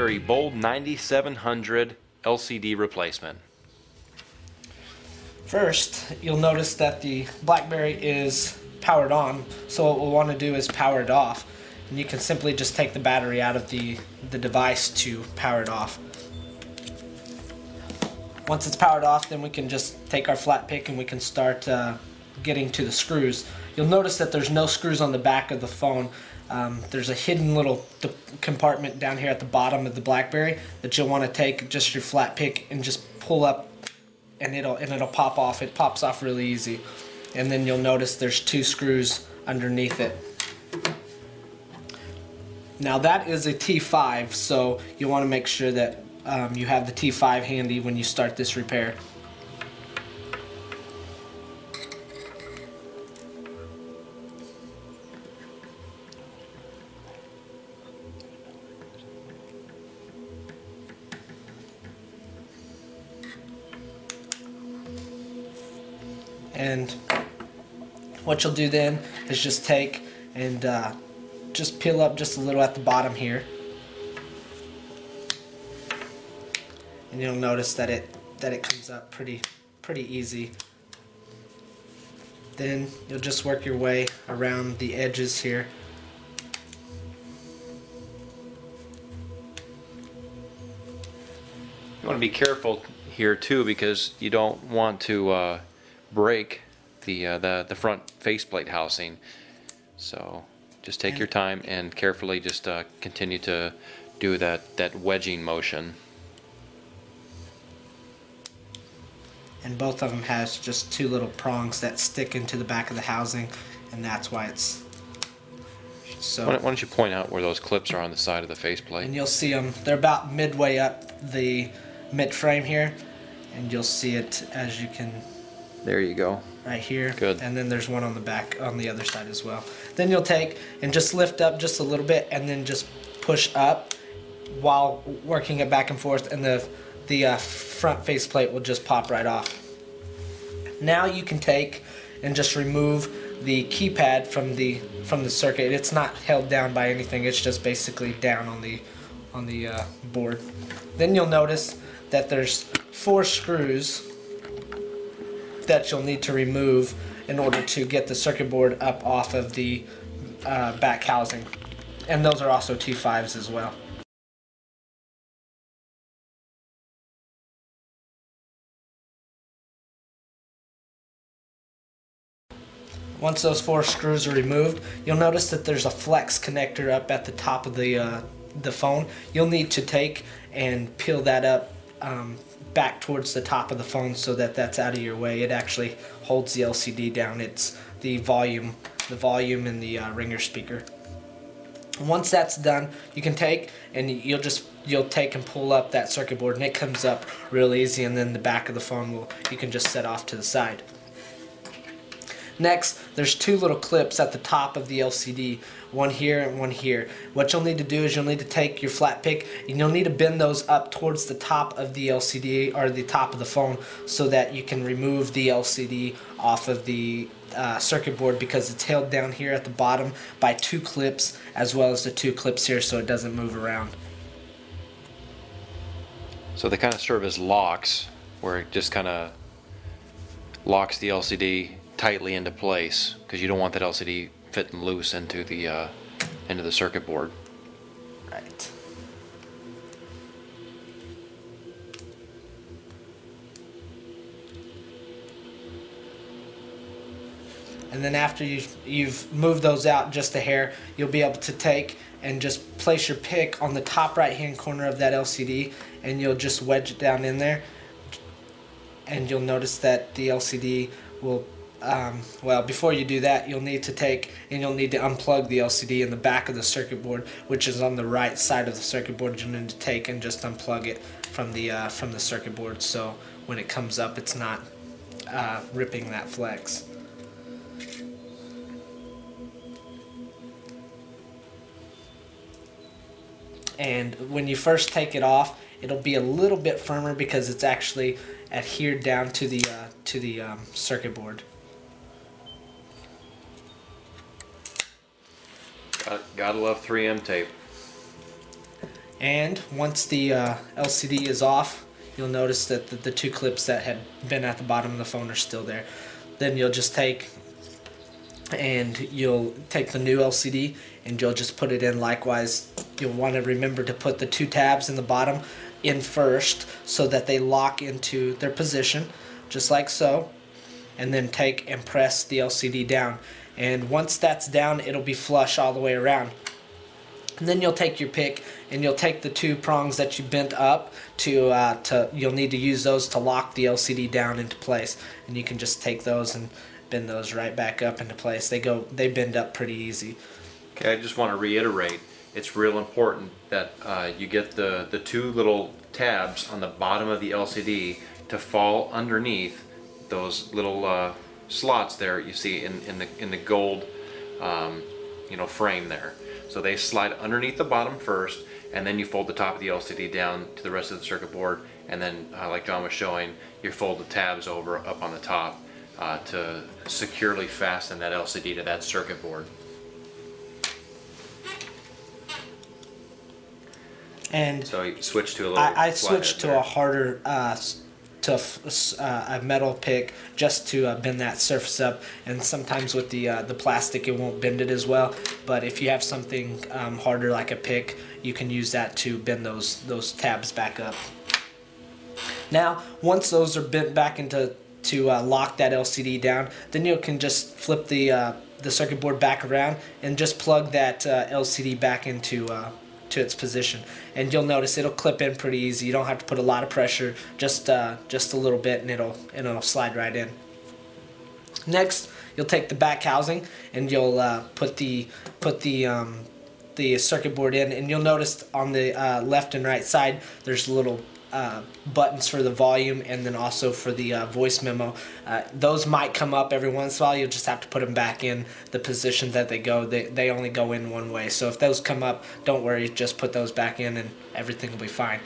BlackBerry Bold 9700 LCD replacement. First, you'll notice that the BlackBerry is powered on, so what we'll want to do is power it off. And you can simply just take the battery out of the device to power it off. Once it's powered off, then we can just take our flat pick and we can start getting to the screws. You'll notice that there's no screws on the back of the phone. There's a hidden little compartment down here at the bottom of the BlackBerry that you'll want to take just your flat pick and just pull up, and it'll pop off. It pops off really easy. And then you'll notice there's 2 screws underneath it. Now that is a T5, so you want to make sure that you have the T5 handy when you start this repair. And what you'll do then is just take and just peel up just a little at the bottom here, and you'll notice that it comes up pretty easy. Then you'll just work your way around the edges here. You want to be careful here too, because you don't want to break the front faceplate housing. So just take your time and carefully just continue to do that wedging motion. And both of them has just 2 little prongs that stick into the back of the housing, and that's why it's so. Why don't you point out where those clips are on the side of the faceplate? And you'll see them. They're about midway up the mid frame here, and you'll see it as you can. There you go. Right here. Good. And then there's one on the back on the other side as well. Then you'll take and just lift up just a little bit, and then just push up while working it back and forth, and the front faceplate will just pop right off. Now you can take and just remove the keypad from the circuit. It's not held down by anything. It's just basically down on the board. Then you'll notice that there's 4 screws that you'll need to remove in order to get the circuit board up off of the back housing, and those are also T5s as well. Once those 4 screws are removed, you'll notice that there's a flex connector up at the top of the phone. You'll need to take and peel that up back towards the top of the phone so that that's out of your way. It actually holds the LCD down. It's the volume and the ringer speaker. Once that's done, you can take and you'll take and pull up that circuit board, and it comes up real easy, and then the back of the phone you can just set off to the side. Next, there's 2 little clips at the top of the LCD, one here and one here. What you'll need to do is you'll need to take your flat pick and you'll need to bend those up towards the top of the LCD or the top of the phone so that you can remove the LCD off of the circuit board, because it's held down here at the bottom by 2 clips as well as the 2 clips here, so it doesn't move around. So they kind of serve as locks, where it just kind of locks the LCD tightly into place, because you don't want that LCD fitting loose into the circuit board. Right. And then after you've moved those out just a hair, you'll be able to take and just place your pick on the top right hand corner of that LCD, and you'll just wedge it down in there, and you'll notice that the LCD will well, before you do that, you'll need to take and you'll need to unplug the LCD in the back of the circuit board, which is on the right side of the circuit board. You'll need to take and just unplug it from the circuit board, so when it comes up, it's not ripping that flex. And when you first take it off, it'll be a little bit firmer because it's actually adhered down to the circuit board. Gotta love 3M tape. And once the LCD is off, you'll notice that the two clips that had been at the bottom of the phone are still there. Then you'll just take the new LCD and you'll just put it in. Likewise, you'll want to remember to put the two tabs in the bottom in first so that they lock into their position, just like so. And then take and press the LCD down. And once that's down, it'll be flush all the way around. And then you'll take your pick and you'll take the two prongs that you bent up you'll need to use those to lock the LCD down into place. And you can just take those and bend those right back up into place. They bend up pretty easy. Okay, I just want to reiterate, it's real important that you get the two little tabs on the bottom of the LCD to fall underneath those little slots there you see in the gold frame there. So they slide underneath the bottom first, and then you fold the top of the LCD down to the rest of the circuit board, and then like John was showing, you fold the tabs over up on the top to securely fasten that LCD to that circuit board. And so you switch to a little. I switched to a harder a metal pick just to bend that surface up, and sometimes with the plastic it won't bend it as well, but if you have something harder like a pick, you can use that to bend those tabs back up. Now once those are bent back into lock that LCD down, then you can just flip the circuit board back around and just plug that LCD back into to its position, and you'll notice it'll clip in pretty easy. You don't have to put a lot of pressure, just a little bit, and it'll slide right in. Next, you'll take the back housing and you'll put the circuit board in, and you'll notice on the left and right side there's little buttons for the volume and then also for the voice memo. Those might come up every once in a while. You'll just have to put them back in the position that they go. They only go in one way, so if those come up, don't worry, just put those back in and everything will be fine.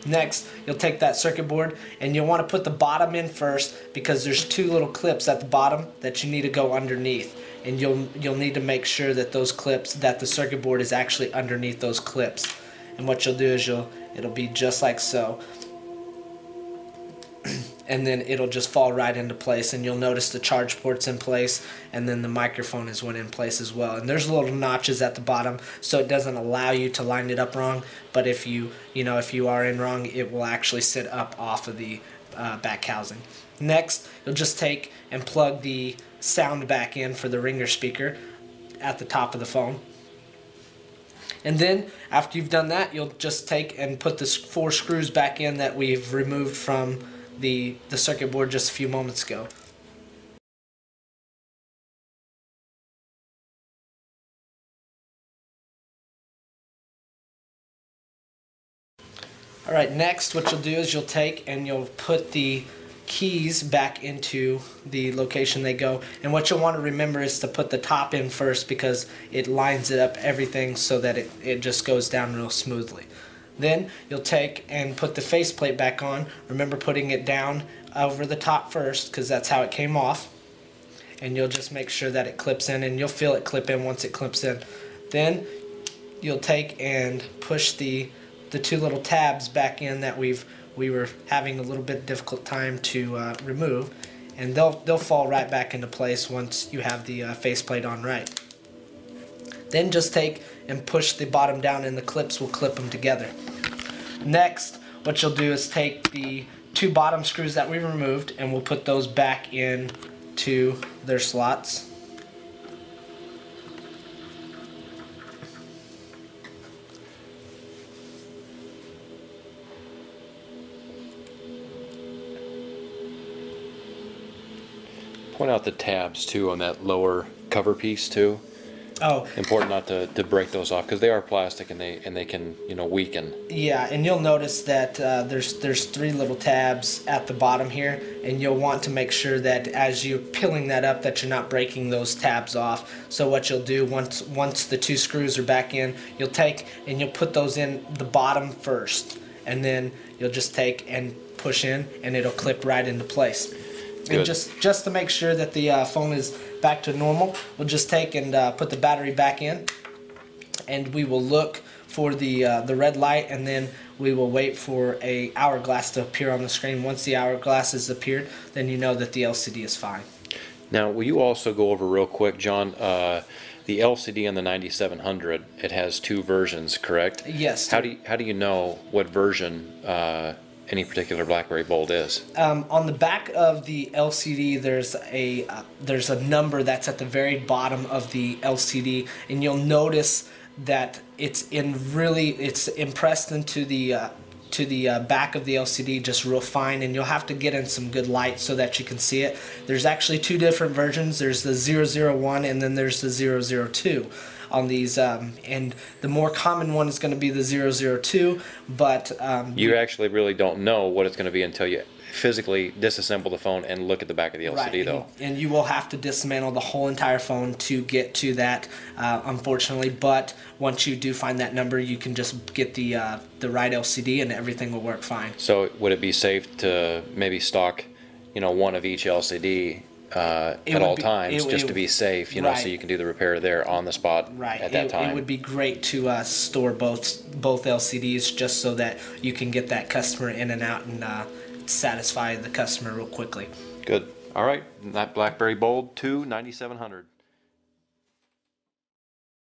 Next, you'll take that circuit board and you'll want to put the bottom in first, because there's two little clips at the bottom that you need to go underneath, and you'll need to make sure that those clips, that the circuit board is actually underneath those clips. And what you'll do is it'll be just like so, and then it'll just fall right into place, and you'll notice the charge port's in place, and then the microphone is in place as well. And there's little notches at the bottom, so it doesn't allow you to line it up wrong, but if you are in wrong, it will actually sit up off of the back housing. Next, you'll just take and plug the sound back in for the ringer speaker at the top of the phone. And then after you've done that, you'll just take and put the 4 screws back in that we've removed from the circuit board just a few moments ago. Alright, next what you'll do is you'll take and you'll put the keys back into the location they go, and what you'll want to remember is to put the top in first, because it lines it up everything so that it just goes down real smoothly. Then you'll take and put the faceplate back on. Remember putting it down over the top first, because that's how it came off, and you'll just make sure that it clips in, and you'll feel it clip in once it clips in. Then you'll take and push the 2 little tabs back in that we were having a little bit difficult time to remove, and they'll fall right back into place once you have the faceplate on right. Then just take and push the bottom down, and the clips will clip them together. Next, what you'll do is take the 2 bottom screws that we removed, and we'll put those back in to their slots. Point out the tabs too on that lower cover piece too. Oh, important not to break those off, because they are plastic and they can weaken. Yeah, and you'll notice that there's 3 little tabs at the bottom here, and you'll want to make sure that as you're peeling that up that you're not breaking those tabs off. So what you'll do once the 2 screws are back in, you'll take and you'll put those in the bottom first, and then you'll just take and push in, and it'll clip right into place. Good. And just to make sure that the phone is back to normal, we'll just take and put the battery back in, and we will look for the red light, and then we will wait for a hourglass to appear on the screen. Once the hourglass has appeared, then you know that the LCD is fine. Now, will you also go over real quick, John, the LCD on the 9700, it has two versions, correct? Yes. How do you know what version any particular BlackBerry Bold is? On the back of the LCD, there's a number that's at the very bottom of the LCD, and you'll notice that it's impressed into the back of the LCD just real fine, and you'll have to get in some good light so that you can see it. There's actually two different versions. There's the 001 and then there's the 002 on these, and the more common one is going to be the 002, but you actually really don't know what it's going to be until you physically disassemble the phone and look at the back of the LCD, right, though. And you will have to dismantle the whole entire phone to get to that, unfortunately. But once you do find that number, you can just get the right LCD, and everything will work fine. So would it be safe to maybe stock, one of each LCD at all times, just to be safe, right. so you can do the repair there on the spot at that time? It would be great to store both LCDs, just so that you can get that customer in and out and satisfy the customer real quickly. Good. All right. That BlackBerry Bold 2 9700.